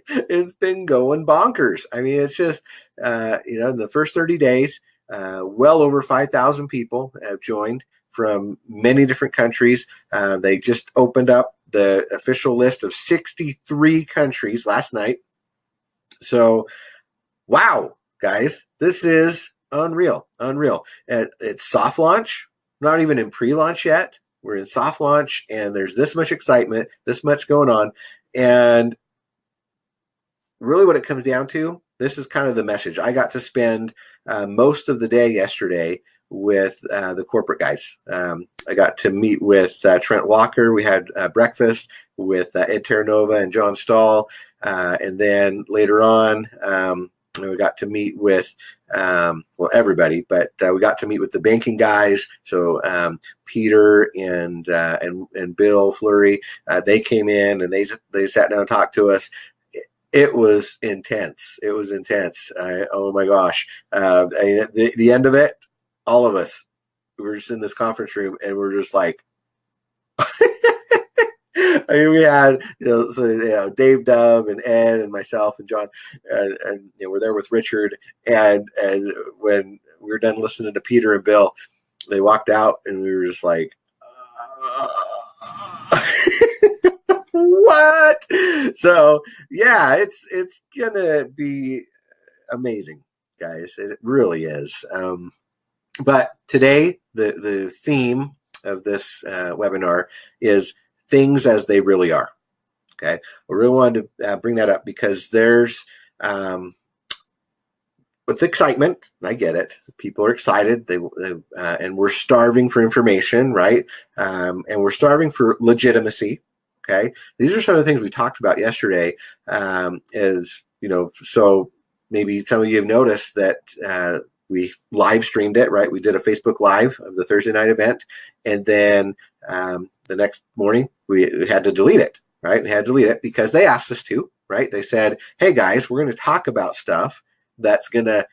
It's been going bonkers. I mean, it's just, in the first 30 days, well over 5,000 people have joined from many different countries. They just opened up the official list of 63 countries last night. So, wow, guys, this is unreal. It's soft launch, not even in pre-launch yet. We're in soft launch, and there's this much excitement, this much going on. And really what it comes down to, this is kind of the message. I got to spend most of the day yesterday with the corporate guys. I got to meet with Trent Walker. We had breakfast with Ed Terranova and John Stahl. And then later on, we got to meet with, everybody, but we got to meet with the banking guys. So Peter and Bill Fleury, they came in and they sat down and talked to us. It was intense. Oh my gosh. The end of it, all of us, we were just in this conference room and we're just like, I mean, we had, Dave Dove and Ed and myself and John, and we're there with Richard. And when we were done listening to Peter and Bill, they walked out and we were just like, what? So yeah, it's gonna be amazing, guys. It really is. But today, the theme of this webinar is things as they really are. Okay, I really wanted to bring that up because there's with excitement, I get it. People are excited. They and we're starving for information, right? And we're starving for legitimacy. Okay, these are some of the things we talked about yesterday. So maybe some of you have noticed that we live streamed it, right? We did a Facebook Live of the Thursday night event, and then the next morning we had to delete it, right? We had to delete it because they asked us to, right? They said, "Hey guys, we're going to talk about stuff that's going to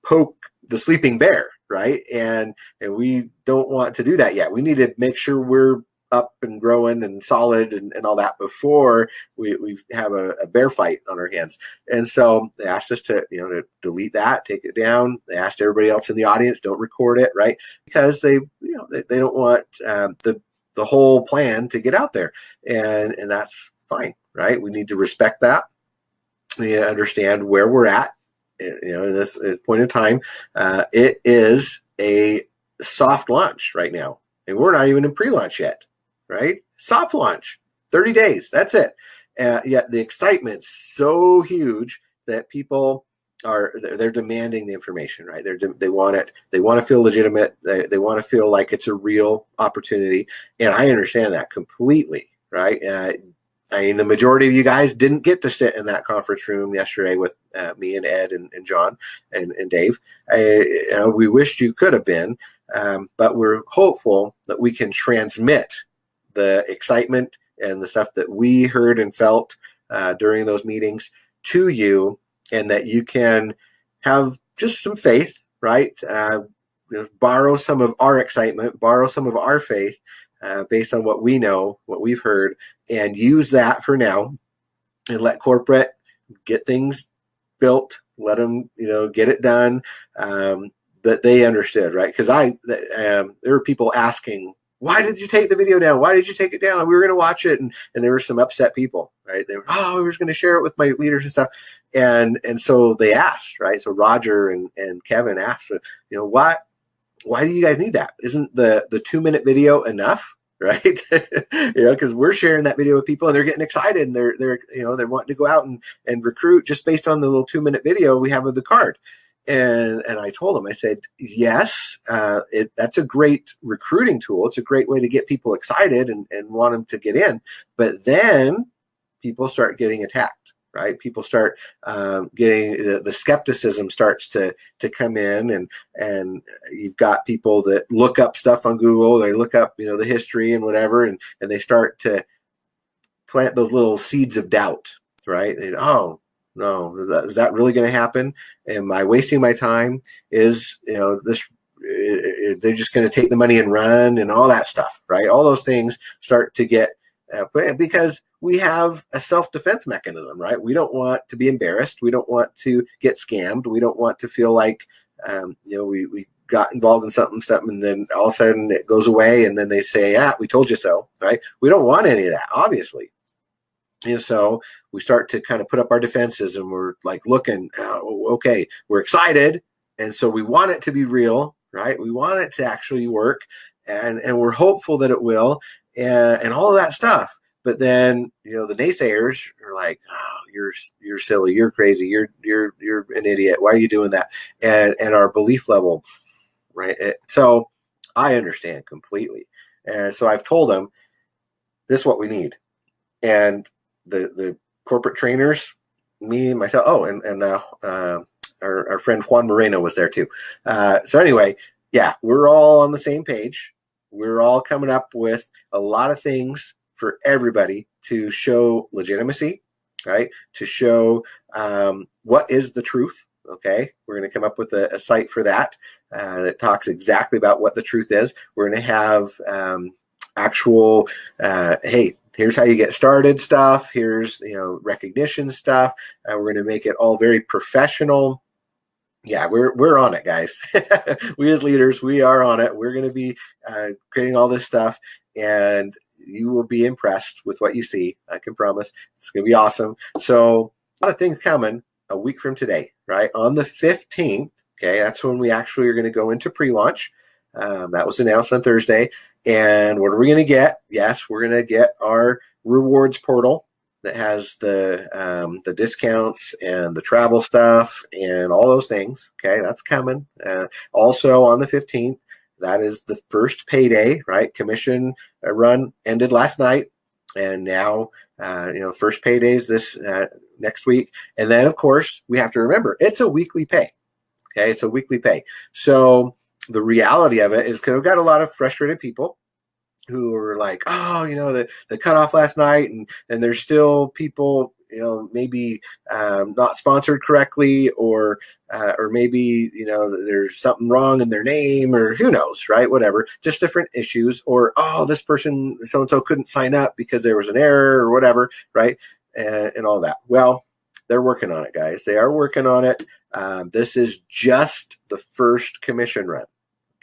poke the sleeping bear, right? And we don't want to do that yet. We need to make sure we're up and growing and solid and all that before we have a bear fight on our hands." And so they asked us to delete that, take it down. They asked everybody else in the audience, don't record it, right? Because they don't want the whole plan to get out there, and that's fine, right? We need to respect that. We need to understand where we're at, in this point in time. It is a soft launch right now, and we're not even in pre-launch yet. Right? Soft launch, 30 days. That's it. Yet the excitement's so huge that people they're demanding the information, right? They want it. They want to feel legitimate. They want to feel like it's a real opportunity. And I understand that completely, right? I mean, the majority of you guys didn't get to sit in that conference room yesterday with me and Ed and John and Dave. We wished you could have been, but we're hopeful that we can transmit the excitement and the stuff that we heard and felt during those meetings to you, and that you can have just some faith, right? Borrow some of our excitement, borrow some of our faith based on what we know, what we've heard, and use that for now, and let corporate get things built, let them, get it done, that they understood, right? Because there were people asking, "Why did you take the video down? Why did you take it down? We were going to watch it." And there were some upset people, right? They were, "Oh, we were going to share it with my leaders and stuff." And so they asked, right? So Roger and Kevin asked, why do you guys need that? Isn't the 2-minute video enough? Right? Because we're sharing that video with people and they're getting excited and they're wanting to go out and recruit just based on the little 2-minute video we have of the card. And I told him, I said, yes, that's a great recruiting tool. It's a great way to get people excited and want them to get in. But then people start getting attacked, right? People start getting the skepticism starts to come in, and you've got people that look up stuff on Google. They look up, the history and whatever, and they start to plant those little seeds of doubt, right? Oh, no, is that really going to happen? Am I wasting my time? Is they're just going to take the money and run and all that stuff, right? All those things start to get because we have a self-defense mechanism, right? We don't want to be embarrassed. We don't want to get scammed. We don't want to feel like, we got involved in something, and then all of a sudden it goes away, and then they say, we told you so, right? We don't want any of that, obviously. And so we start to kind of put up our defenses, and we're like looking, okay, we're excited. And so we want it to be real, right? We want it to actually work, and we're hopeful that it will, and all of that stuff. But then, the naysayers are like, oh, you're silly, you're crazy, you're an idiot. Why are you doing that? And our belief level, right? So I understand completely. And so I've told them, this is what we need. And the corporate trainers, me and myself, and our friend Juan Moreno was there too. So anyway, we're all on the same page. We're all coming up with a lot of things for everybody to show legitimacy, right? To show what is the truth. Okay, we're going to come up with a site for that that talks exactly about what the truth is. We're going to have actual, hey, here's how you get started stuff. Here's recognition stuff. We're going to make it all very professional. Yeah, we're on it, guys. We as leaders, we are on it. We're going to be creating all this stuff, and you will be impressed with what you see. I can promise. It's going to be awesome. So a lot of things coming a week from today, right? On the 15th, okay, that's when we actually are going to go into pre-launch. That was announced on Thursday. And what are we going to get? Yes, we're going to get our rewards portal that has the discounts and the travel stuff and all those things. Okay, that's coming. Also on the 15th, that is the first payday, right? Commission run ended last night, and now first paydays this next week. And then of course we have to remember it's a weekly pay. Okay, it's a weekly pay. So the reality of it is, because I've got a lot of frustrated people who are like, the cutoff last night, and there's still people, maybe not sponsored correctly, or maybe, there's something wrong in their name, or who knows, right? Whatever, just different issues, or, this person, so-and-so couldn't sign up because there was an error or whatever, right? And all that. Well, they're working on it, guys. They are working on it. This is just the first commission run.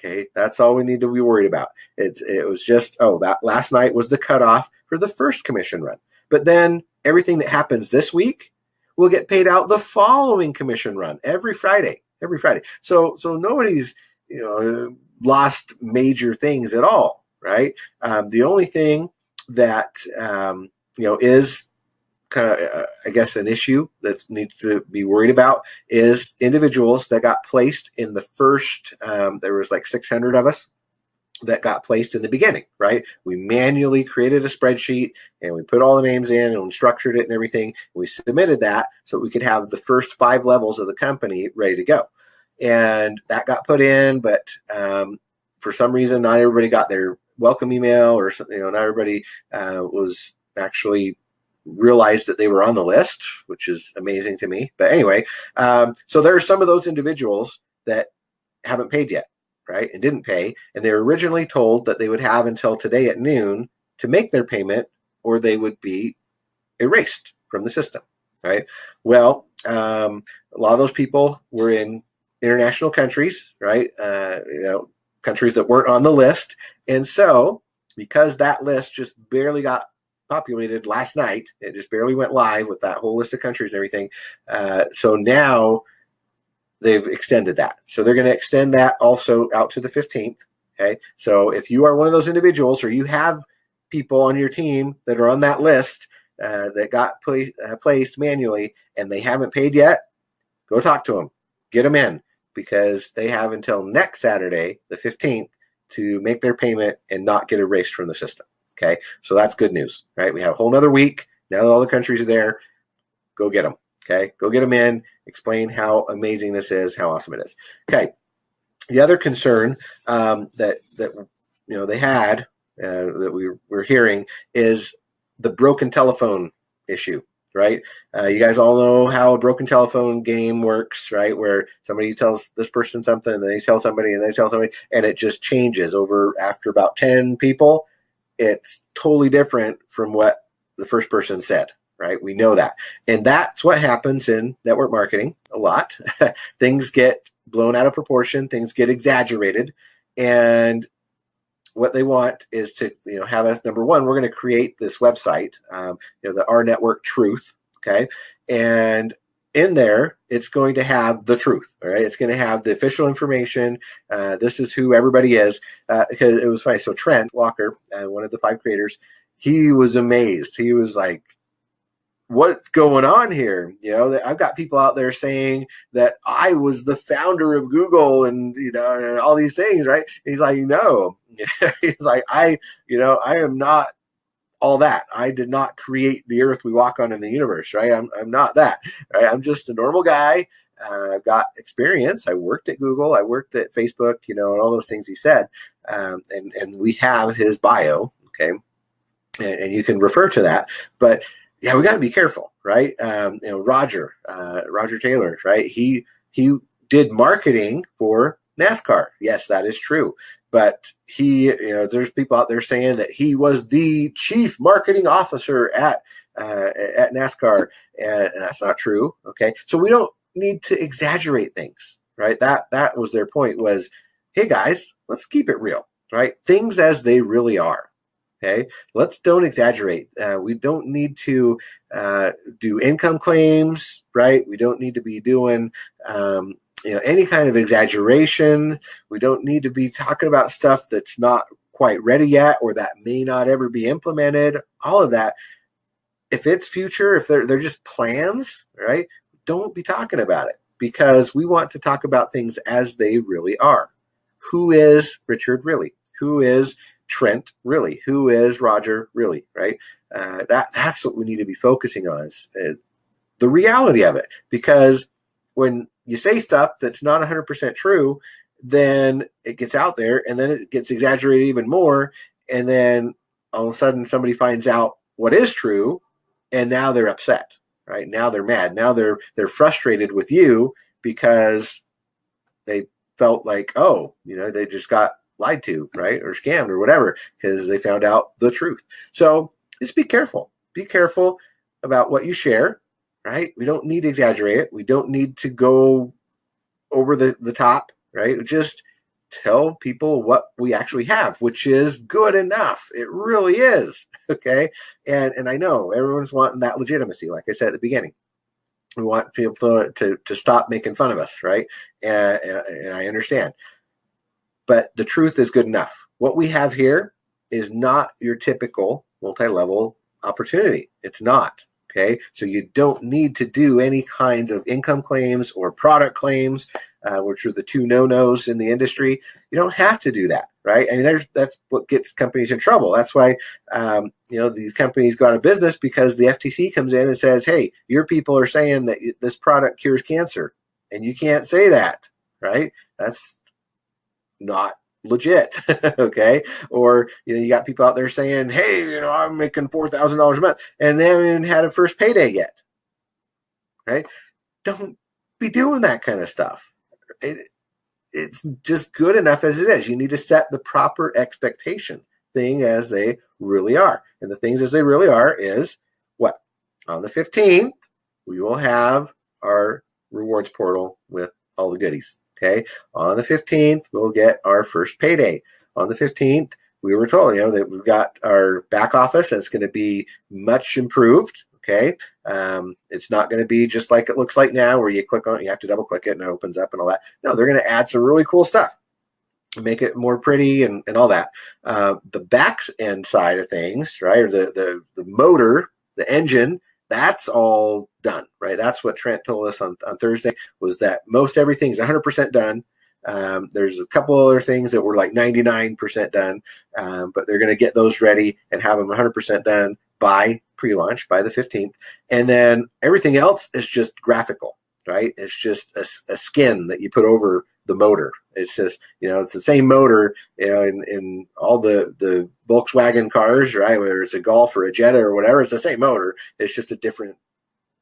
Okay, that's all we need to be worried about. It was just, that last night was the cutoff for the first commission run. But then everything that happens this week will get paid out the following commission run every Friday. So nobody's lost major things at all, right? The only thing that is kind of, I guess, an issue that needs to be worried about is individuals that got placed in the first, there was like 600 of us that got placed in the beginning, right? We manually created a spreadsheet, and we put all the names in, and we structured it and everything. We submitted that so we could have the first 5 levels of the company ready to go. And that got put in, but for some reason, not everybody got their welcome email, or not everybody was actually realized that they were on the list, which is amazing to me. But anyway, so there are some of those individuals that haven't paid yet, right? And didn't pay. And they were originally told that they would have until today at noon to make their payment, or they would be erased from the system, right? Well, a lot of those people were in international countries, right? Countries that weren't on the list. And so because that list just barely got populated last night, it just barely went live with that whole list of countries and everything. So now they've extended that. So they're going to extend that also out to the 15th. Okay. So if you are one of those individuals, or you have people on your team that are on that list that got placed manually and they haven't paid yet, go talk to them, get them in, because they have until next Saturday, the 15th, to make their payment and not get erased from the system. Okay, so that's good news, right? We have a whole nother week. Now that all the countries are there, go get them. Okay, go get them in, explain how amazing this is, how awesome it is. Okay, the other concern that they had, that we were hearing, is the broken telephone issue, right? You guys all know how a broken telephone game works, right? Where somebody tells this person something, and they tell somebody, and they tell somebody, and it just changes over after about 10 people. It's totally different from what the first person said, right? We know that. And that's what happens in network marketing a lot. Things get blown out of proportion, things get exaggerated. And what they want is to, have us, number one, we're going to create this website, the Our Network Truth, okay? And in there, it's going to have the truth, all right? It's going to have the official information. This is who everybody is. Because it was funny. So Trent Walker, one of the 5 creators, he was amazed. He was like, what's going on here? I've got people out there saying that I was the founder of Google and, all these things, right? He's like, no. He's like, I am not all that. I did not create the earth we walk on in the universe, right? I'm not that, right? I'm just a normal guy. I've got experience. I worked at Google. I worked at Facebook, and all those things he said. And we have his bio, okay? And you can refer to that. But yeah, we got to be careful, right? Roger Taylor, right? He did marketing for NASCAR. Yes, that is true. But there's people out there saying that he was the chief marketing officer at NASCAR, and that's not true. Okay, so we don't need to exaggerate things, right? That was their point. Was, hey guys, let's keep it real, right? Things as they really are. Okay, let's don't exaggerate. We don't need to do income claims, right? We don't need to be doing any kind of exaggeration. We don't need to be talking about stuff that's not quite ready yet or that may not ever be implemented. All of that. If it's future, if they're just plans, right? Don't be talking about it, because we want to talk about things as they really are. Who is Richard really? Who is Trent really? Who is Roger really? Right? That's what we need to be focusing on, is the reality of it. Because when you say stuff that's not 100% true, then it gets out there, and then it gets exaggerated even more, and then all of a sudden somebody finds out what is true, and now they're upset, right? Now they're mad. Now they're frustrated with you because they felt like, they just got lied to, right? Or scammed or whatever, because they found out the truth. So just be careful. Be careful about what you share, right? We don't need to exaggerate it. We don't need to go over the top, right? Just tell people what we actually have, which is good enough. It really is, okay? And I know everyone's wanting that legitimacy, like I said at the beginning. We want people to stop making fun of us, right? And I understand. But the truth is good enough. What we have here is not your typical multi-level opportunity. It's not. Okay, so you don't need to do any kinds of income claims or product claims, which are the 2 no-nos in the industry. You don't have to do that, right? I mean, that's what gets companies in trouble. That's why, these companies go out of business, because the FTC comes in and says, hey, your people are saying that this product cures cancer, and you can't say that, right? That's not legit. Okay. Or, you got people out there saying, hey, I'm making $4,000 a month, and they haven't even had a first payday yet. Right. Don't be doing that kind of stuff. It's just good enough as it is. You need to set the proper expectation, thing as they really are. And the things as they really are is what? On the 15th, we will have our rewards portal with all the goodies. Okay. On the 15th, we'll get our first payday. On the 15th, we were told, that we've got our back office, and it's going to be much improved. Okay. It's not going to be just like it looks like now, where you click on it, you have to double click it and it opens up and all that. No, they're going to add some really cool stuff, make it more pretty and all that. The back end side of things, right? Or the motor, the engine, that's all done, right? That's what Trent told us on Thursday, was that most everything's 100% done. There's a couple other things that were like 99% done, but they're going to get those ready and have them 100% done by pre-launch, by the 15th. And then everything else is just graphical, right? It's just a skin that you put over the motor. It's just, it's the same motor, in all the Volkswagen cars, right? Whether it's a Golf or a Jetta or whatever, it's the same motor. It's just a different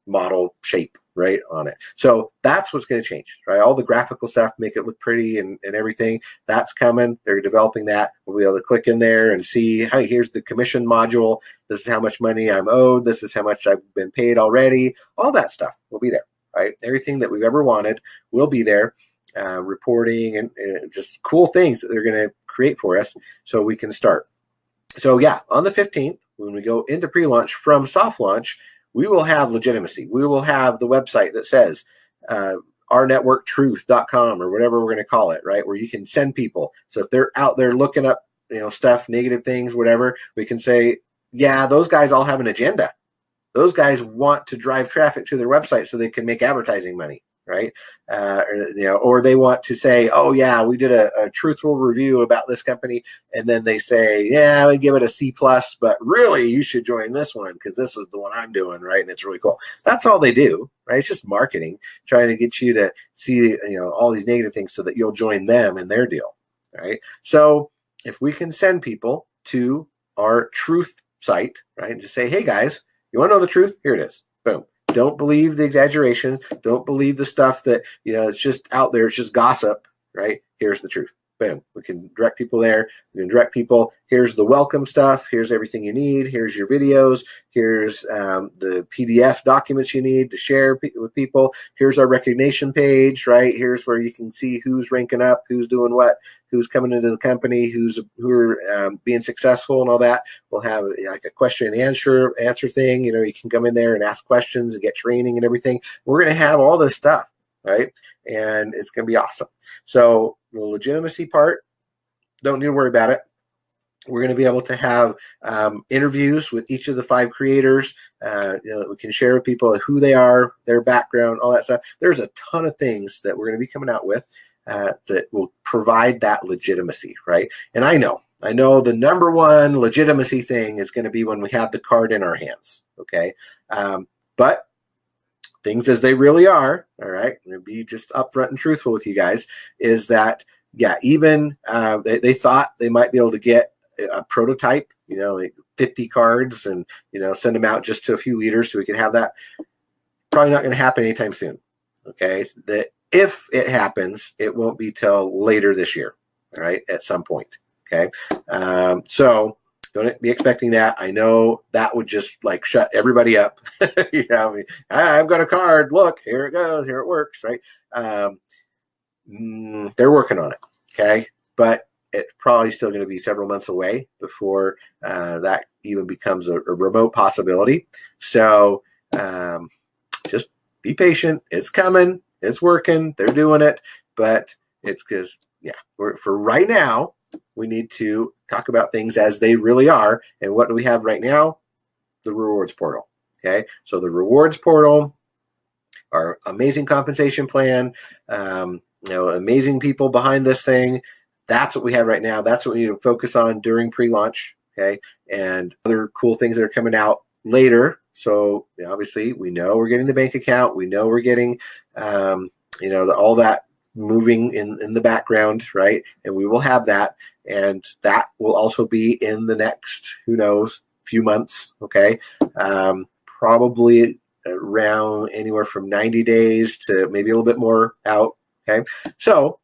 model shape, right, on it. So that's what's going to change, right? All the graphical stuff, make it look pretty and everything, that's coming. They're developing that. We'll be able to click in there and see, hey, here's the commission module. This is how much money I'm owed. This is how much I've been paid already. All that stuff will be there, right? Everything that we've ever wanted will be there. Reporting and just cool things that they're going to create for us so we can start. So yeah, on the 15th, when we go into pre-launch from soft launch, we will have legitimacy. We will have the website that says ournetworktruth.com or whatever we're going to call it, right? Where you can send people. So if they're out there looking up, stuff, negative things, whatever, we can say, yeah, those guys all have an agenda. Those guys want to drive traffic to their website so they can make advertising money, right? Or they want to say, oh yeah, we did a truthful review about this company, and then they say, yeah, we give it a C+, but really you should join this one because this is the one I'm doing, right? And it's really cool. That's all they do, right? It's just marketing, trying to get you to see, all these negative things so that you'll join them in their deal, right? So if we can send people to our truth site, right, and just say, hey guys, you want to know the truth? Here it is. Boom. Don't believe the exaggeration. Don't believe the stuff that, it's just out there. It's just gossip, right? Here's the truth. Boom. We can direct people there. We can direct people. Here's the welcome stuff. Here's everything you need. Here's your videos. Here's the PDF documents you need to share with people. Here's our recognition page, right? Here's where you can see who's ranking up, who's doing what, who's coming into the company, who are being successful and all that. We'll have like a question and answer thing. You can come in there and ask questions and get training and everything. We're going to have all this stuff, right? And it's going to be awesome. So the legitimacy part, don't need to worry about it. We're going to be able to have interviews with each of the 5 creators. That we can share with people who they are, their background, all that stuff. There's a ton of things that we're going to be coming out with that will provide that legitimacy, right? And I know the number one legitimacy thing is going to be when we have the card in our hands, okay? But things as they really are, all right, I'm going to be just upfront and truthful with you guys, is that, yeah, even they thought they might be able to get a prototype, like 50 cards and, send them out just to a few leaders so we can have that. Probably not going to happen anytime soon, okay? That if it happens, it won't be till later this year, all right, at some point, okay? So don't be expecting that. I know that would just like shut everybody up. I've got a card. Look, here it goes. Here it works, right? They're working on it, okay? But it's probably still going to be several months away before that even becomes a remote possibility. So just be patient. It's coming. It's working. They're doing it. But it's because, for right now, we need to talk about things as they really are. And what do we have right now? The rewards portal. Okay. So the rewards portal, our amazing compensation plan, amazing people behind this thing. That's what we have right now. That's what we need to focus on during pre-launch. Okay. And other cool things that are coming out later. So obviously we know we're getting the bank account. We know we're getting, all that moving in the background, right? And we will have that, and that will also be in the next, who knows, few months, okay? Probably around anywhere from 90 days to maybe a little bit more out, okay? So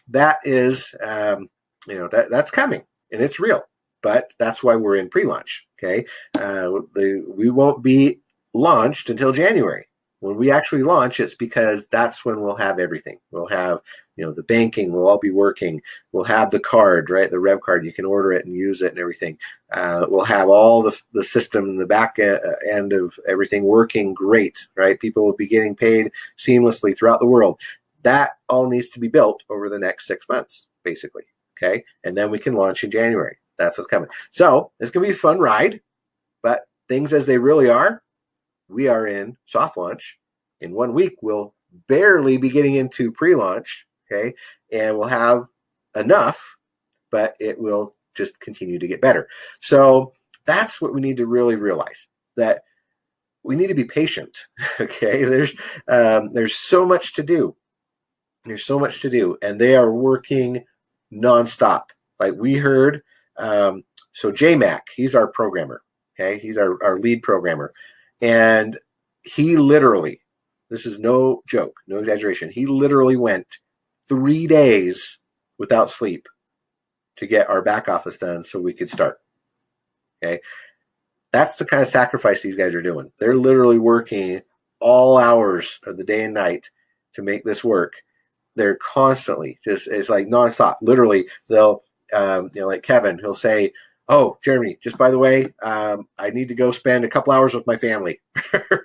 that is, that's coming, and it's real, but that's why we're in pre-launch, okay? We won't be launched until January. When we actually launch, it's because that's when we'll have everything. We'll have, the banking will all be working. We'll have the card, right? The Revv card. You can order it and use it and everything. We'll have all the system, the back end of everything working great, right? People will be getting paid seamlessly throughout the world. That all needs to be built over the next 6 months, basically, okay? And then we can launch in January. That's what's coming. So it's going to be a fun ride, but things as they really are, we are in soft launch. In 1 week, we'll barely be getting into pre-launch, okay? And we'll have enough, but it will just continue to get better. So that's what we need to really realize, that we need to be patient, okay? There's so much to do. There's so much to do, and they are working nonstop. Like we heard, so JMac, he's our programmer, okay? He's our lead programmer. And he literally, this is no joke, no exaggeration, he literally went 3 days without sleep to get our back office done so we could start. Okay. That's the kind of sacrifice these guys are doing. They're literally working all hours of the day and night to make this work. They're constantly just, it's like nonstop. Literally, they'll, like Kevin, he'll say, "Oh, Jeremy, just by the way, I need to go spend a couple hours with my family,"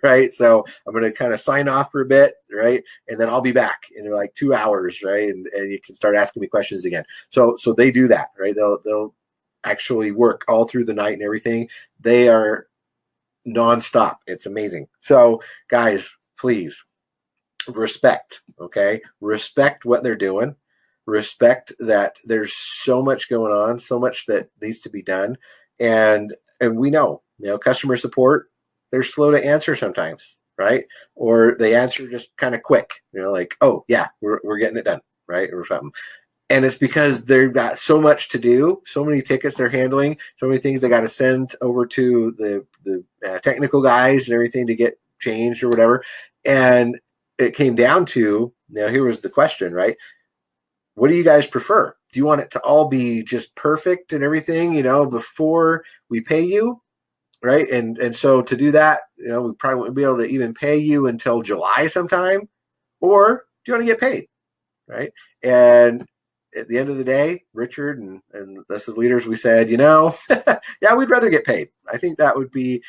right? So I'm going to kind of sign off for a bit, right? And then I'll be back in like 2 hours, right? And you can start asking me questions again. So they do that, right? They'll actually work all through the night and everything. They are nonstop. It's amazing. So guys, please respect, okay? Respect what they're doing. Respect that there's so much going on, so much that needs to be done. And we know, customer support, they're slow to answer sometimes, right? Or they answer just kind of quick, like, "Oh yeah, we're getting it done," right? Or something. And it's because they've got so much to do, so many tickets they're handling, so many things they got to send over to the technical guys and everything to get changed or whatever. And it came down to, now here was the question, right? What do you guys prefer? Do you want it to all be just perfect and everything, before we pay you, right? And so to do that, we probably wouldn't be able to even pay you until July sometime. Or do you want to get paid, right? And at the end of the day, Richard and us as leaders, we said, yeah, we'd rather get paid. I think that would be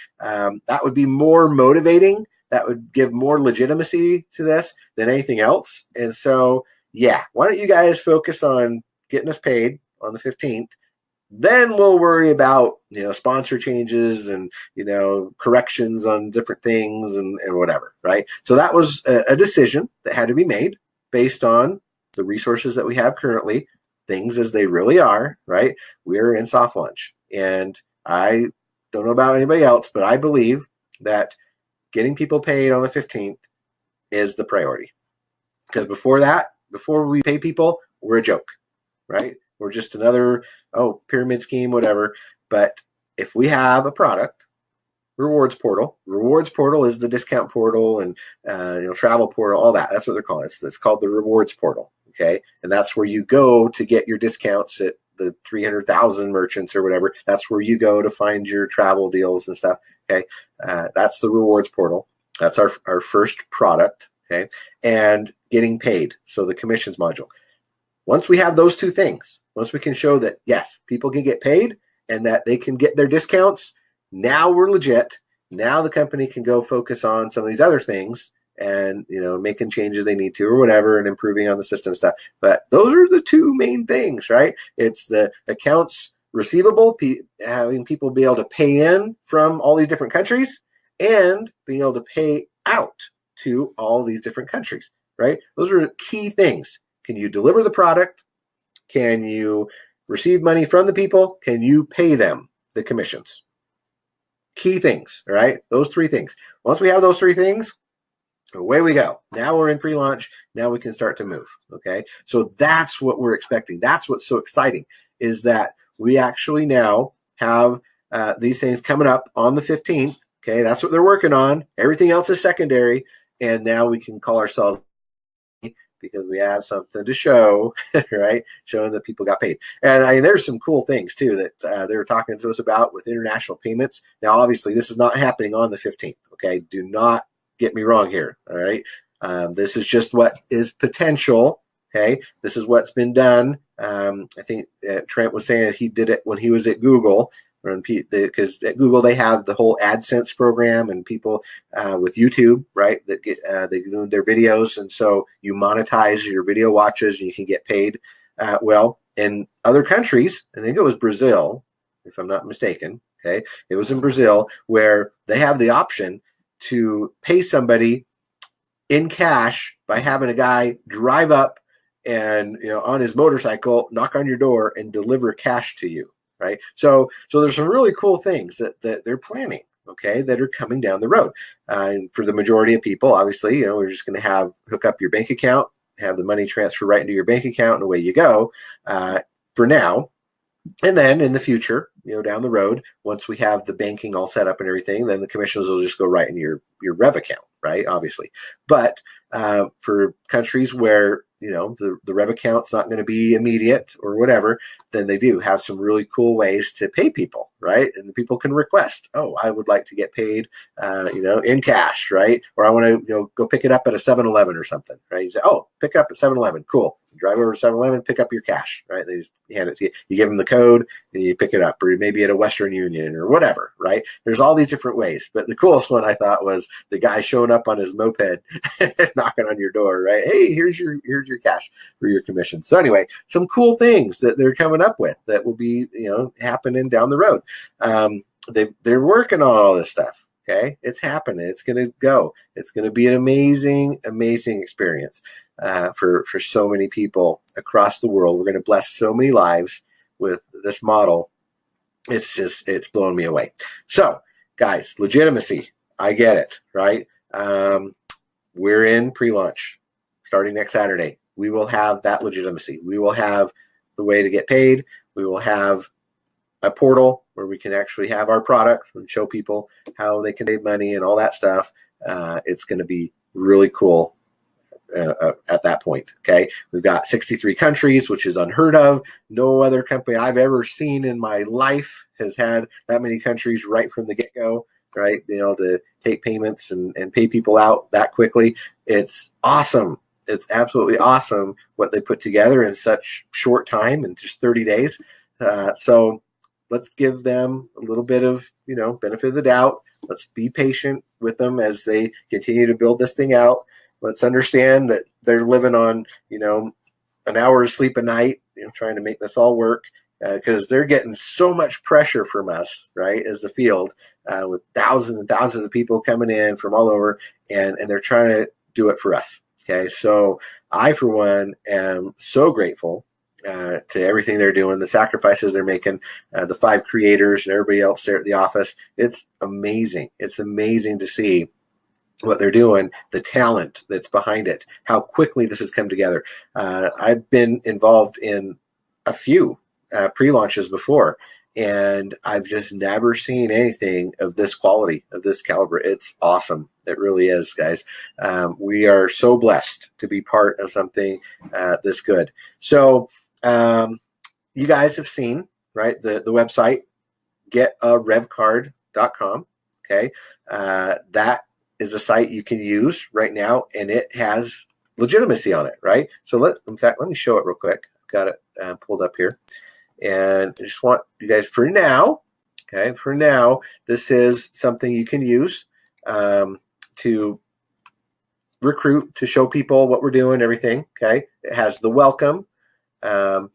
more motivating. That would give more legitimacy to this than anything else. And so, yeah, why don't you guys focus on getting us paid on the 15th? Then we'll worry about, sponsor changes and, corrections on different things and whatever, right? So that was a decision that had to be made based on the resources that we have currently, things as they really are, right? We're in soft launch. And I don't know about anybody else, but I believe that getting people paid on the 15th is the priority. Because before we pay people, we're a joke, right? We're just another, pyramid scheme, whatever. But if we have a product, rewards portal is the discount portal and travel portal, all that. That's what they're calling it. It's called the rewards portal. Okay. And that's where you go to get your discounts at the 300,000 merchants or whatever. That's where you go to find your travel deals and stuff. Okay. That's the rewards portal. That's our first product. Okay. And getting paid. So the commissions module. Once we have those two things, once we can show that, yes, people can get paid and that they can get their discounts, now we're legit. Now the company can go focus on some of these other things and, making changes they need to or whatever and improving on the system stuff. But those are the two main things, right? It's the accounts receivable, having people be able to pay in from all these different countries and being able to pay out to all these different countries, right? Those are key things. Can you deliver the product? Can you receive money from the people? Can you pay them the commissions? Key things, all right? Those three things. Once we have those three things, away we go. Now we're in pre-launch. Now we can start to move, okay? So that's what we're expecting. That's what's so exciting, is that we actually now have these things coming up on the 15th, okay? That's what they're working on. Everything else is secondary, and now we can call ourselves, because we have something to show, right? Showing that people got paid. And there's some cool things too that they were talking to us about with international payments. Now, obviously, this is not happening on the 15th, okay? Do not get me wrong here, all right? This is just what is potential, okay? This is what's been done. I think Trent was saying he did it when he was at Google, because at Google they have the whole AdSense program and people with YouTube, right, that get they do their videos, and so you monetize your video watches and you can get paid. Well, in other countries, I think it was Brazil, if I'm not mistaken. Okay, it was in Brazil where they have the option to pay somebody in cash by having a guy drive up and on his motorcycle, knock on your door and deliver cash to you. Right. So there's some really cool things that they're planning, okay, that are coming down the road. And for the majority of people, obviously, we're just going to hook up your bank account, have the money transfer right into your bank account, and away you go for now. And then in the future, down the road, once we have the banking all set up and everything, then the commissions will just go right into your Revv account, right? Obviously. But for countries where, the Revv account's not going to be immediate or whatever, then they do have some really cool ways to pay people, right? And the people can request, oh, I would like to get paid, in cash, right? Or I want to, go pick it up at a 7-Eleven or something, right? You say, oh, pick up at 7-Eleven. Cool. You drive over to 7-Eleven, pick up your cash, right? They just hand it to you. You give them the code and you pick it up, or maybe at a Western Union or whatever, right? There's all these different ways. But the coolest one I thought was the guy showing up on his moped, knocking on your door, right? Hey, here's your cash for your commission. So anyway, some cool things that they're coming up with that will be, happening down the road. They're working on all this stuff. Okay, it's happening. It's going to go. It's going to be an amazing, amazing experience for so many people across the world. We're going to bless so many lives with this model. It's blowing me away. So, guys, legitimacy. I get it, right? We're in pre-launch starting next Saturday. We will have that legitimacy. We will have the way to get paid. We will have a portal where we can actually have our product and show people how they can save money and all that stuff. It's going to be really cool at that point. Okay. We've got 63 countries, which is unheard of. No other company I've ever seen in my life has had that many countries right from the get-go, right? To take payments and pay people out that quickly. It's awesome. It's absolutely awesome what they put together in such short time, in just 30 days. So let's give them a little bit of, benefit of the doubt. Let's be patient with them as they continue to build this thing out. Let's understand that they're living on, an hour of sleep a night, trying to make this all work, because they're getting so much pressure from us, right, as the field, with thousands and thousands of people coming in from all over, and they're trying to do it for us. Okay, so I, for one, am so grateful to everything they're doing, the sacrifices they're making, the 5 creators and everybody else there at the office. It's amazing. It's amazing to see what they're doing, the talent that's behind it, how quickly this has come together. I've been involved in a few pre-launches before, and I've just never seen anything of this quality, of this caliber. It's awesome. It really is, guys. We are so blessed to be part of something this good. So you guys have seen, right, the website, getarevcard.com. Okay. That is a site you can use right now, and it has legitimacy on it, right? So in fact, let me show it real quick. I've got it pulled up here. And I just want you guys, for now, this is something you can use to recruit, to show people what we're doing, everything, okay? It has the welcome. It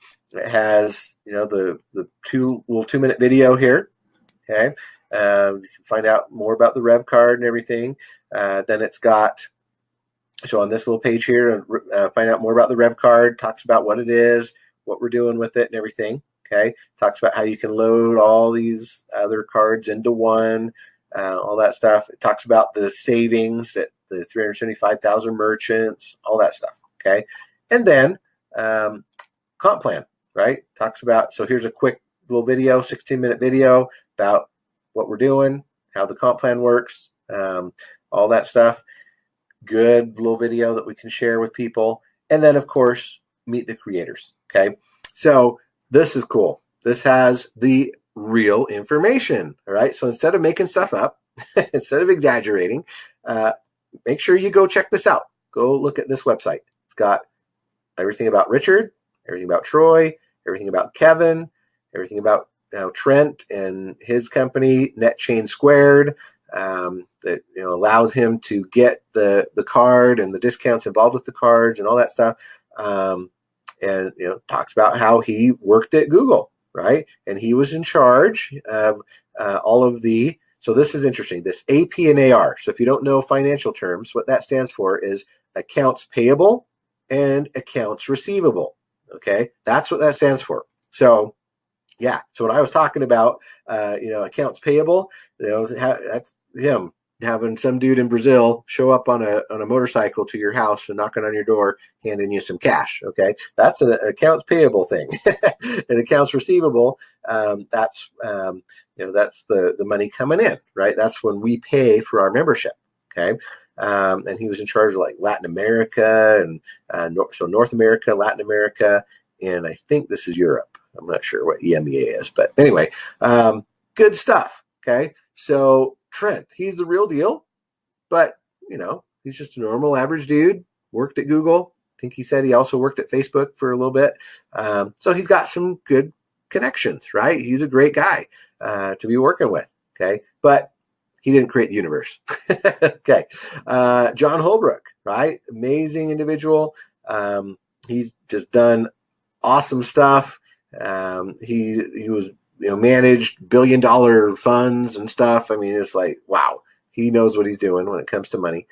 has, the 2-minute video here, okay? You can find out more about the Revv card and everything. Then it's got, so on this little page here, find out more about the Revv card, talks about what it is, what we're doing with it and everything. Okay, talks about how you can load all these other cards into one, all that stuff. It talks about the savings at the 375,000 merchants, all that stuff. Okay, and then comp plan, right? Talks about, so here's a quick little video, 16-minute video about what we're doing, how the comp plan works, all that stuff. Good little video that we can share with people. And then, of course, meet the creators. Okay, so this is cool. This has the real information. All right. So instead of making stuff up, instead of exaggerating, make sure you go check this out. Go look at this website. It's got everything about Richard, everything about Troy, everything about Kevin, everything about Trent and his company, NetChain Squared, that allows him to get the card and the discounts involved with the cards and all that stuff. And talks about how he worked at Google, right? And he was in charge of all of the. So this is interesting. This AP and AR. So if you don't know financial terms, what that stands for is accounts payable and accounts receivable. Okay, that's what that stands for. So yeah. So what I was talking about, accounts payable, that's him. having some dude in Brazil show up on a motorcycle to your house and knocking on your door, handing you some cash. Okay, that's an accounts payable thing. An accounts receivable. That's that's the money coming in, right? That's when we pay for our membership. Okay, and he was in charge of like Latin America and so North America, Latin America, and I think this is Europe. I'm not sure what EMEA is, but anyway, good stuff. Okay, so Trent, he's the real deal, but he's just a normal average dude, worked at Google. I think he said he also worked at Facebook for a little bit. So he's got some good connections, right? He's a great guy to be working with. Okay, but he didn't create the universe. Okay, John Holbrook, right? Amazing individual. He's just done awesome stuff. He was managed $1 billion funds and stuff. I mean, it's like, wow, he knows what he's doing when it comes to money.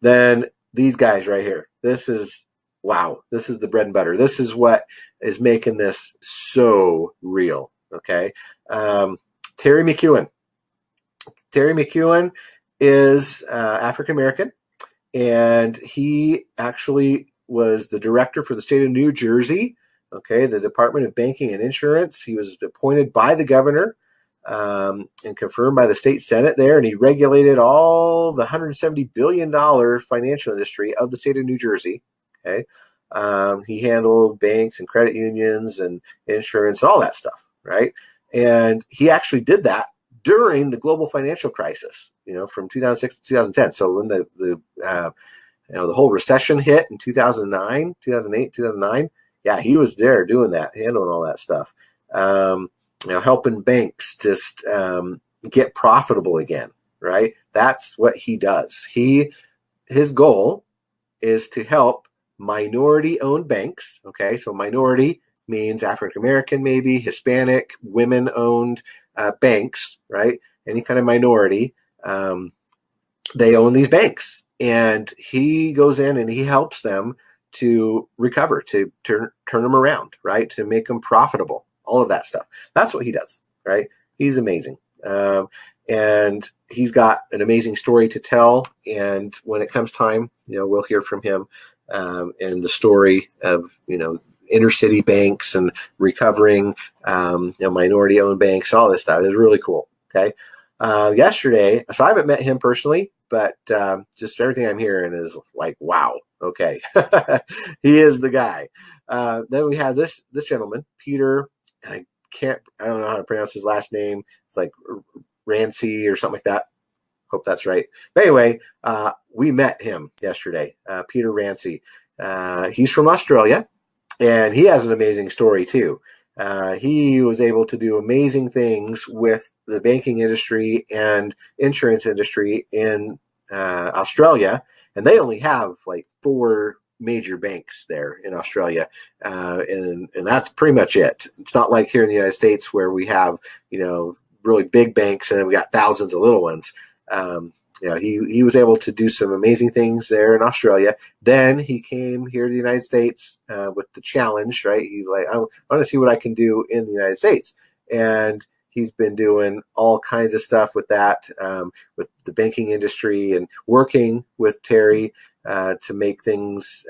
Then these guys right here, this is wow. This is the bread and butter. This is what is making this so real. Okay. Terry McEwen. Terry McEwen is African-American, and he actually was the director for the state of New Jersey. Okay, the Department of Banking and Insurance. He was appointed by the governor and confirmed by the state Senate there, and he regulated all the $170 billion financial industry of the state of New Jersey. Okay, he handled banks and credit unions and insurance and all that stuff, right? And he actually did that during the global financial crisis, from 2006 to 2010. So when the whole recession hit in 2009, 2008, 2009. Yeah, he was there doing that, handling all that stuff, helping banks just get profitable again, right? That's what he does. His goal is to help minority-owned banks, okay? So minority means African-American, maybe, Hispanic, women-owned banks, right? Any kind of minority, they own these banks. And he goes in and he helps them to recover, to turn them around, right? To make them profitable, all of that stuff. That's what he does, right? He's amazing. And he's got an amazing story to tell. And when it comes time, we'll hear from him and the story of, inner city banks and recovering, minority owned banks, all this stuff is really cool. Okay. Yesterday, so I haven't met him personally, but just everything I'm hearing is like, wow. Okay. He is the guy. Then we have this gentleman, Peter, and I don't know how to pronounce his last name. It's like Rancy or something like that. Hope that's right. But anyway, we met him yesterday, Peter Rancy. He's from Australia, and he has an amazing story too. He was able to do amazing things with the banking industry and insurance industry in Australia. And they only have like 4 major banks there in Australia. And that's pretty much it. It's not like here in the United States where we have, really big banks and then we got thousands of little ones. He was able to do some amazing things there in Australia. Then he came here to the United States with the challenge, right? He's like, I want to see what I can do in the United States. And he's been doing all kinds of stuff with that, with the banking industry and working with Terry to make things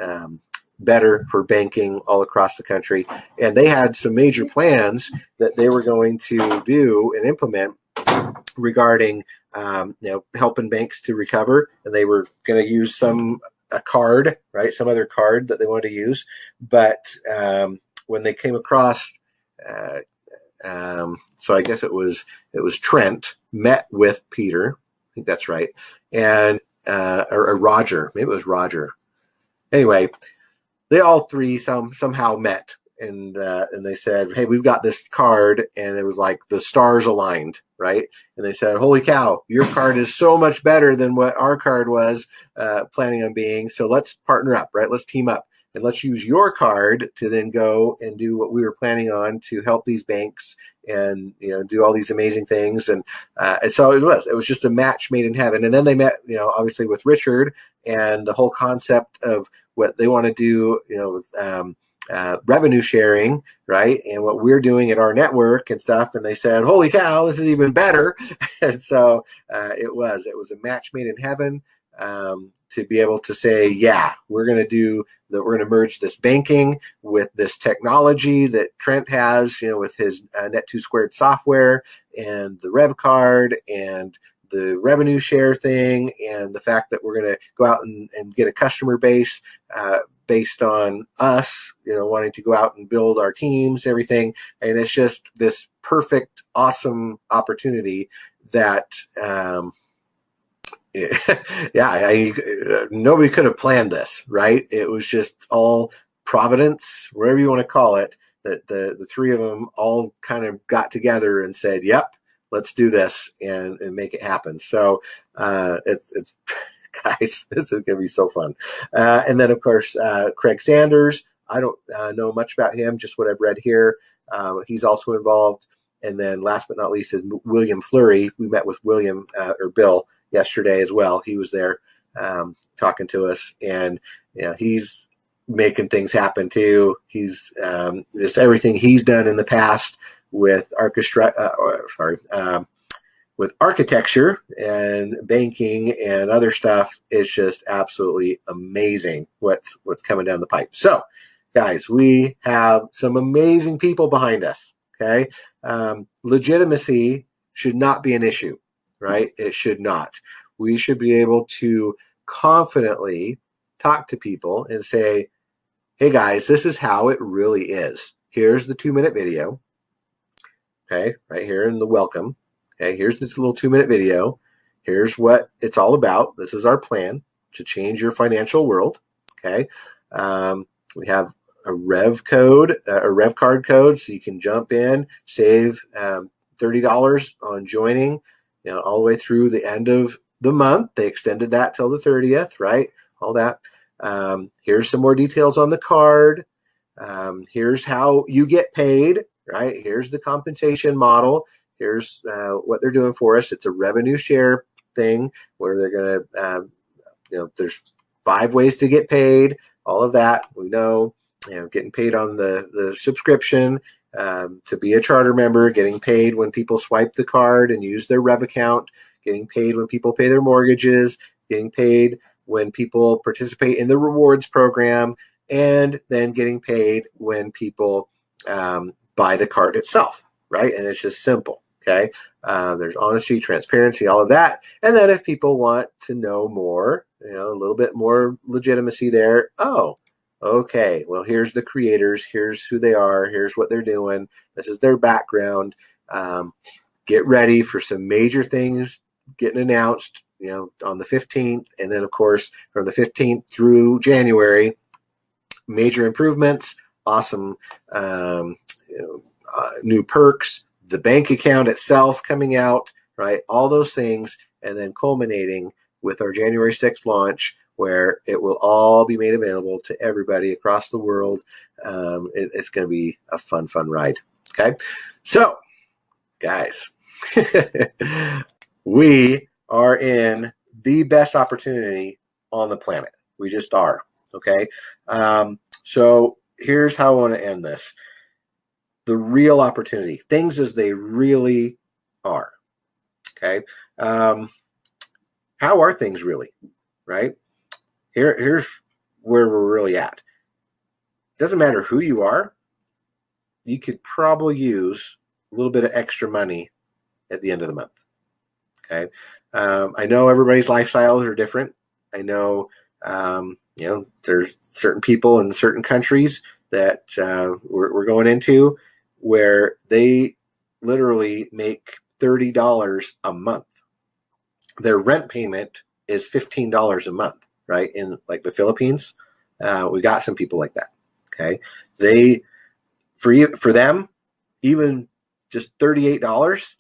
better for banking all across the country. And they had some major plans that they were going to do and implement regarding, helping banks to recover. And they were going to use a card, right? Some other card that they wanted to use. But when they came across, so I guess it was Trent met with Peter. I think that's right. And, or Roger, maybe it was Roger. Anyway, they all three somehow met and they said, hey, we've got this card. And it was like the stars aligned, right? And they said, holy cow, your card is so much better than what our card was planning on being. So let's partner up, right? Let's team up. And let's use your card to then go and do what we were planning on to help these banks and, do all these amazing things. And so it was just a match made in heaven. And then they met, obviously with Richard and the whole concept of what they want to do, with revenue sharing, right? And what we're doing at our network and stuff. And they said, holy cow, this is even better. And so it was a match made in heaven, to be able to say, yeah, we're going to merge this banking with this technology that Trent has, with his Net2Squared software and the Revv card and the revenue share thing, and the fact that we're going to go out and get a customer base based on us, wanting to go out and build our teams, everything. And it's just this perfect, awesome opportunity that, nobody could have planned this, right? It was just all providence, whatever you want to call it, that the three of them all kind of got together and said, yep, let's do this and make it happen. So it's guys, this is going to be so fun. And then, of course, Craig Sanders. I don't know much about him, just what I've read here. He's also involved. And then last but not least is William Fleury. We met with William or Bill yesterday as well. He was there talking to us. And he's making things happen too. He's just everything he's done in the past with with architecture and banking and other stuff. It's just absolutely amazing what's coming down the pipe. So, guys, we have some amazing people behind us. Okay, legitimacy should not be an issue, right? It should not. We should be able to confidently talk to people and say, hey guys, this is how it really is. Here's the 2-minute video. Okay, right here in the welcome. Okay, here's this little 2-minute video. Here's what it's all about. This is our plan to change your financial world. Okay, we have a Revv code, a Revv card code, so you can jump in, save $30 on joining, all the way through the end of the month. They extended that till the 30th, right? All that. Here's some more details on the card. Here's how you get paid, right? Here's the compensation model. Here's what they're doing for us. It's a revenue share thing where they're going to, there's 5 ways to get paid, all of that. We know, getting paid on the subscription, to be a charter member, getting paid when people swipe the card and use their Revv account, getting paid when people pay their mortgages, getting paid when people participate in the rewards program, and then getting paid when people buy the card itself, right? And it's just simple. Okay, there's honesty, transparency, all of that. And then if people want to know more, a little bit more legitimacy there. Oh, okay, well, here's the creators. Here's who they are. Here's what they're doing. This is their background. Get ready for some major things getting announced, on the 15th. And then, of course, from the 15th through January, major improvements, awesome new perks, the bank account itself coming out, right? All those things, and then culminating with our January 6th launch, where it will all be made available to everybody across the world. It's going to be a fun ride. Okay, so guys, we are in the best opportunity on the planet. We just are. Okay, so here's how I want to end this. The real opportunity, things as they really are. Okay, how are things really, right? Here's where we're really at. Doesn't matter who you are, you could probably use a little bit of extra money at the end of the month. Okay, I know everybody's lifestyles are different. I know, there's certain people in certain countries that we're going into where they literally make $30 a month. Their rent payment is $15 a month, right? In like the Philippines, we got some people like that. Okay, for them, even just $38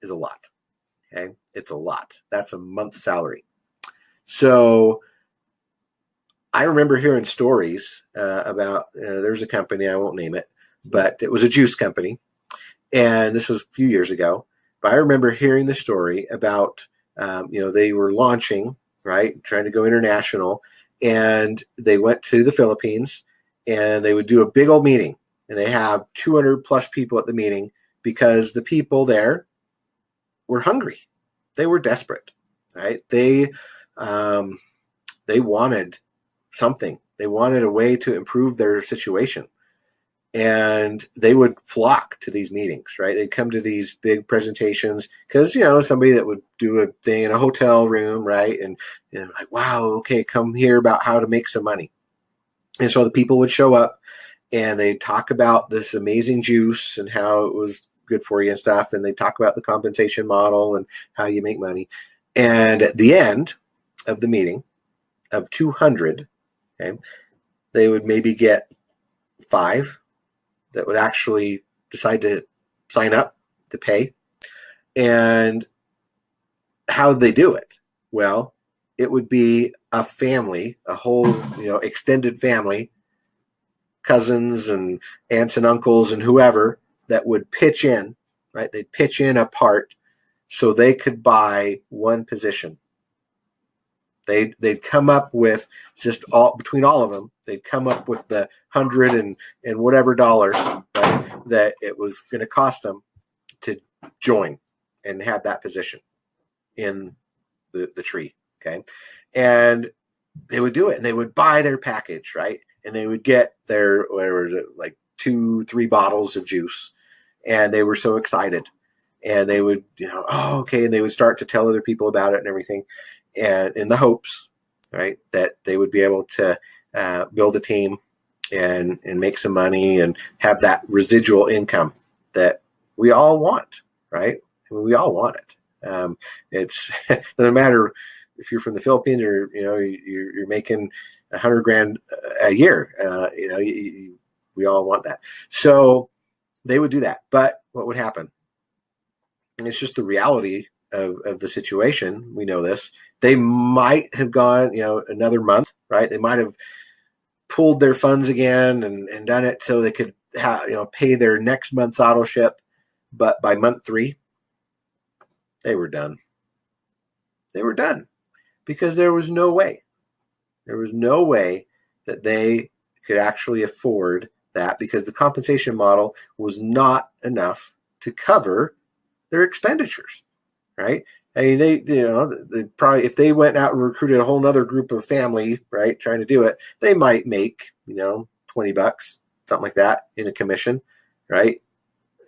is a lot. Okay, it's a lot. That's a month's salary. So I remember hearing stories about there's a company, I won't name it, but it was a juice company, and this was a few years ago. But I remember hearing the story about they were launching, right, trying to go international, and they went to the Philippines, and they would do a big old meeting, and they have 200 plus people at the meeting because the people there were hungry. They were desperate, right? They wanted something. They wanted a way to improve their situation. And they would flock to these meetings, right? They'd come to these big presentations because, somebody that would do a thing in a hotel room, right? And like, wow, okay, come hear about how to make some money. And so the people would show up and they talk about this amazing juice and how it was good for you and stuff. And they talk about the compensation model and how you make money. And at the end of the meeting of 200, okay, they would maybe get 5 that would actually decide to sign up to pay. And how would they do it? Well, it would be a family, a whole, extended family, cousins and aunts and uncles and whoever that would pitch in, right? They'd pitch in a part so they could buy one position. They'd come up with just between all of them, they'd come up with the $100 and whatever dollars, right, that it was going to cost them to join and have that position in the tree. Okay. And they would do it, and they would buy their package, right? And they would get their, whatever is it, like 2-3 bottles of juice. And they were so excited. And they would, oh, okay. And they would start to tell other people about it and everything. And in the hopes, right, that they would be able to build a team and make some money and have that residual income that we all want, right? I mean, we all want it. It's doesn't matter if you're from the Philippines or you're making $100,000 a year. We all want that. So they would do that. But what would happen? And it's just the reality of the situation. We know this. They might have gone, another month, right? They might have pulled their funds again and done it so they could pay their next month's auto ship. But by month 3, they were done. They were done because there was no way. There was no way that they could actually afford that because the compensation model was not enough to cover their expenditures, right? I mean, they probably, if they went out and recruited a whole nother group of family, right, trying to do it, they might make, $20, something like that in a commission, right?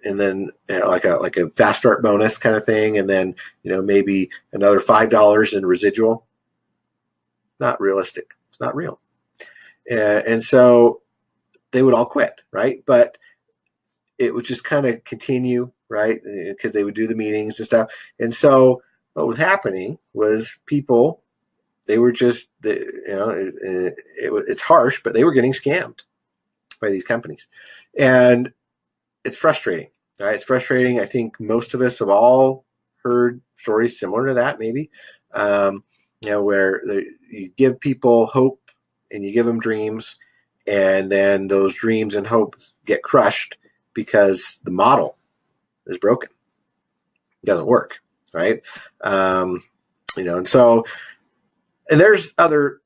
And then like a fast start bonus kind of thing. And then, maybe another $5 in residual. Not realistic. It's not real. And so they would all quit, right? But it would just kind of continue, right? Because they would do the meetings and stuff. And so what was happening was people, they were just, it's harsh, but they were getting scammed by these companies. And it's frustrating, right? It's frustrating. I think most of us have all heard stories similar to that, maybe, where you give people hope and you give them dreams, and then those dreams and hopes get crushed because the model is broken. It doesn't work, right? And there's other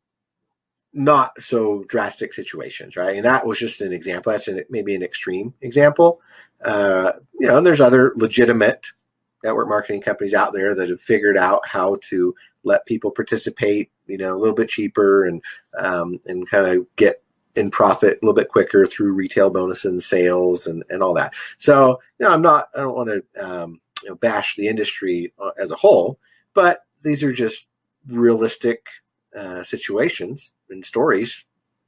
not so drastic situations, right? And that was just an example. That's maybe an extreme example. And there's other legitimate network marketing companies out there that have figured out how to let people participate, a little bit cheaper and kind of get in profit a little bit quicker through retail bonuses and sales and all that. So, I don't want to bash the industry as a whole, but these are just realistic situations and stories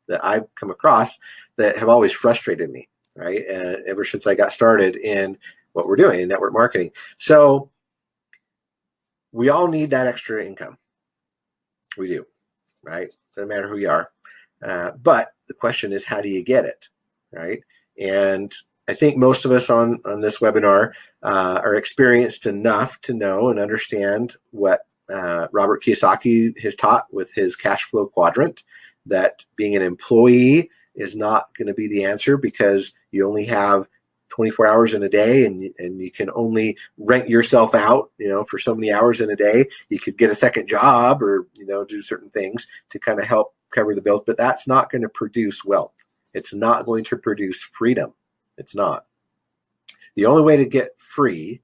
that I've come across that have always frustrated me, right? Ever since I got started in what we're doing in network marketing. So we all need that extra income. We do, right? Doesn't matter who you are. But the question is, how do you get it, right? And I think most of us on this webinar are experienced enough to know and understand what Robert Kiyosaki has taught with his cash flow quadrant, that being an employee is not going to be the answer because you only have 24 hours in a day and you can only rent yourself out, for so many hours in a day. You could get a second job or, do certain things to kind of help cover the bills, but that's not going to produce wealth. It's not going to produce freedom. It's not. The only way to get free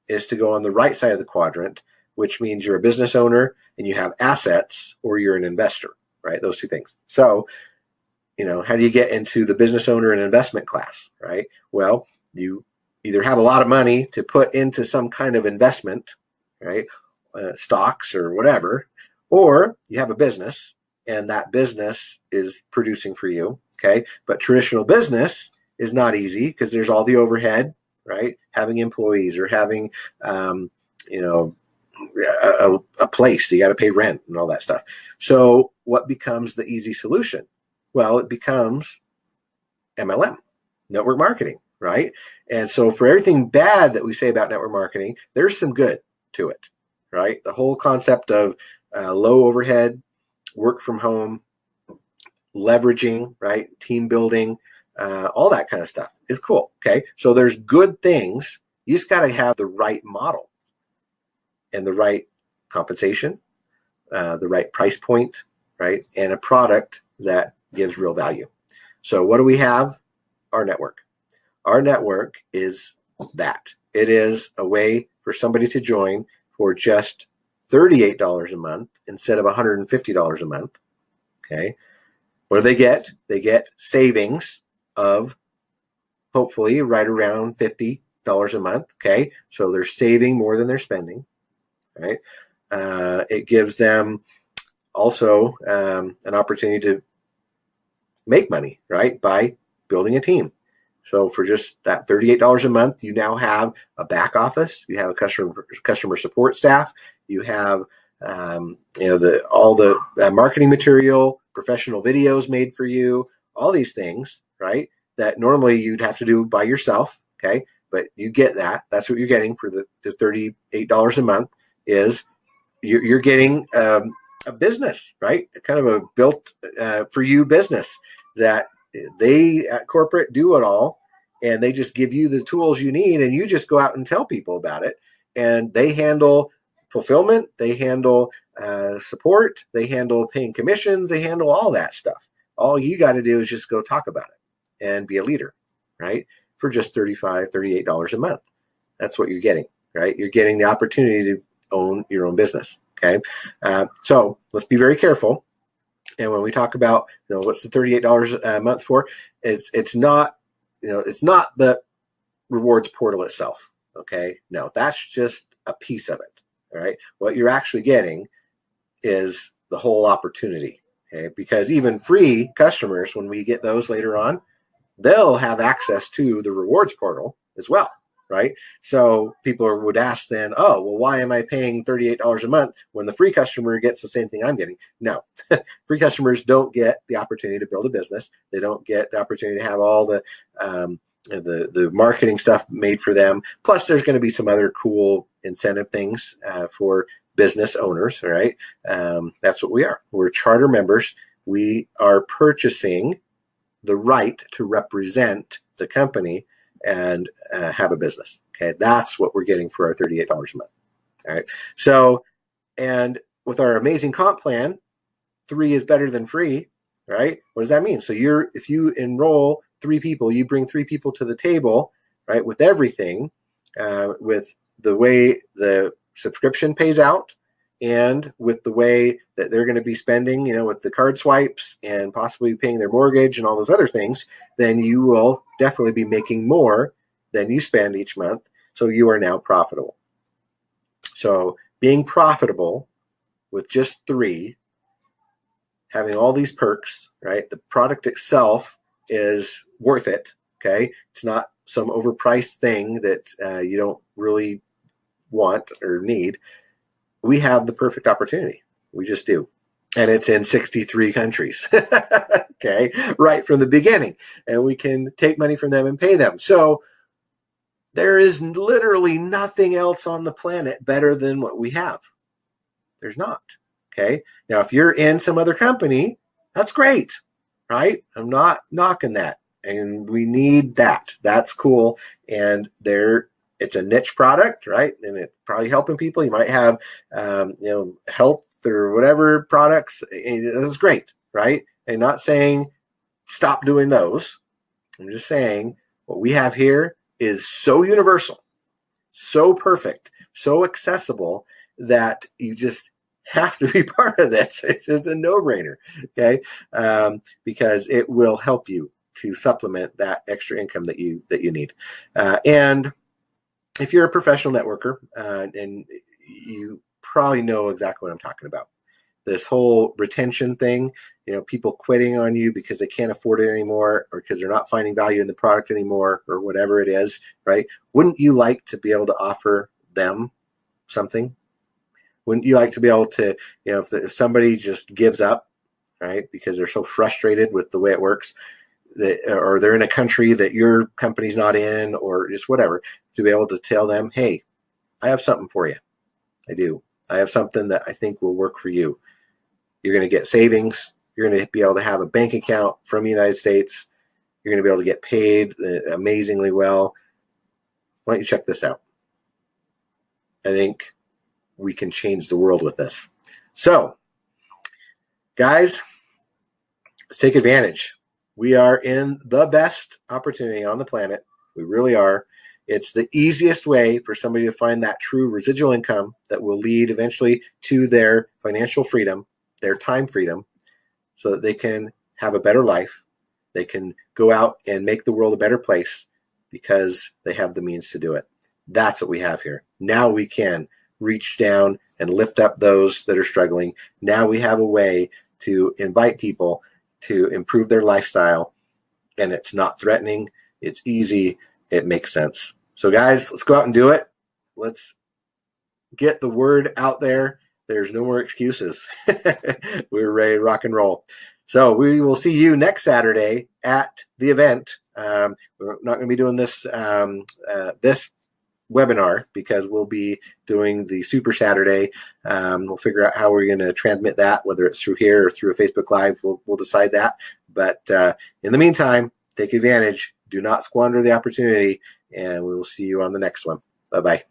is to go on the right side of the quadrant, which means you're a business owner and you have assets, or you're an investor, right? Those two things. So, how do you get into the business owner and investment class, right? Well, you either have a lot of money to put into some kind of investment, right? Stocks or whatever, or you have a business and that business is producing for you, okay? But traditional business is not easy because there's all the overhead, right? Having employees or having, a place, you got to pay rent and all that stuff. So what becomes the easy solution? Well, it becomes MLM, network marketing, right? And so for everything bad that we say about network marketing, there's some good to it, right? The whole concept of low overhead, work from home, leveraging, right? Team building, all that kind of stuff is cool, okay? So there's good things. You just got to have the right model and the right compensation, the right price point, right? And a product that gives real value. So what do we have? Our network. Our network is that. It is a way for somebody to join for just $38 a month instead of $150 a month. Okay. What do they get? They get savings of hopefully right around $50 a month. Okay. So they're saving more than they're spending. Right. It gives them also an opportunity to make money, right, by building a team. So for just that $38 a month, you now have a back office, you have a customer support staff, you have all the marketing material, professional videos made for you, all these things, right, that normally you'd have to do by yourself, okay, but you get that. That's what you're getting for the $38 a month is you're getting a business, right, kind of a built for you business that they at corporate do it all, and they just give you the tools you need, and you just go out and tell people about it, and they handle fulfillment, they handle support, they handle paying commissions, they handle all that stuff. All you got to do is just go talk about it and be a leader, right, for just $38 a month. That's what you're getting, right? You're getting the opportunity to own your own business, okay? So let's be very careful. And when we talk about, what's the $38 a month for? It's not, it's not the rewards portal itself. Okay. No, that's just a piece of it. All right. What you're actually getting is the whole opportunity. Okay. Because even free customers, when we get those later on, they'll have access to the rewards portal as well. Right. So people would ask then, oh, well, why am I paying $38 a month when the free customer gets the same thing I'm getting? No, free customers don't get the opportunity to build a business. They don't get the opportunity to have all the marketing stuff made for them. Plus, there's going to be some other cool incentive things for business owners. All right. That's what we are. We're charter members. We are purchasing the right to represent the company and have a business. Okay, that's what we're getting for our $38 a month. All right. So, and with our amazing comp plan, 3 is better than free, right? What does that mean? So if you enroll 3 people, you bring 3 people to the table, right? With everything, with the way the subscription pays out, and with the way that they're going to be spending, with the card swipes and possibly paying their mortgage and all those other things, then you will definitely be making more than you spend each month. So you are now profitable. So being profitable with just 3, having all these perks, right? The product itself is worth it. Okay. It's not some overpriced thing that you don't really want or need. We have the perfect opportunity. We just do. And it's in 63 countries, okay, right from the beginning. And we can take money from them and pay them. So there is literally nothing else on the planet better than what we have. There's not, okay? Now, if you're in some other company, that's great, right? I'm not knocking that. And we need that. That's cool. And it's a niche product, right? And it's probably helping people. You might have, health or whatever products. This is great, right? And not saying stop doing those. I'm just saying what we have here is so universal, so perfect, so accessible that you just have to be part of this. It's just a no-brainer, okay? Because it will help you to supplement that extra income that you need. And if you're a professional networker, and you probably know exactly what I'm talking about. This whole retention thing, people quitting on you because they can't afford it anymore, or because they're not finding value in the product anymore, or whatever it is, right? Wouldn't you like to be able to offer them something? Wouldn't you like to be able to, if somebody just gives up, right, because they're so frustrated with the way it works, or they're in a country that your company's not in, or just whatever, to be able to tell them, hey, I have something for you. I do. I have something that I think will work for you. You're going to get savings. You're going to be able to have a bank account from the United States. You're going to be able to get paid amazingly well. Why don't you check this out? I think we can change the world with this. So, guys, let's take advantage. We are in the best opportunity on the planet. We really are. It's the easiest way for somebody to find that true residual income that will lead eventually to their financial freedom, their time freedom, so that they can have a better life. They can go out and make the world a better place because they have the means to do it. That's what we have here. Now we can reach down and lift up those that are struggling. Now we have a way to invite people to improve their lifestyle, and it's not threatening. It's easy. It makes sense. So guys, let's go out and do it. Let's get the word out there. There's no more excuses. We're ready to rock and roll. So we will see you next Saturday at the event. We're not going to be doing this this webinar because we'll be doing the Super Saturday. We'll figure out how we're going to transmit that, whether it's through here or through a Facebook Live. We'll decide that. But in the meantime, take advantage. Do not squander the opportunity, and we will see you on the next one. Bye-bye.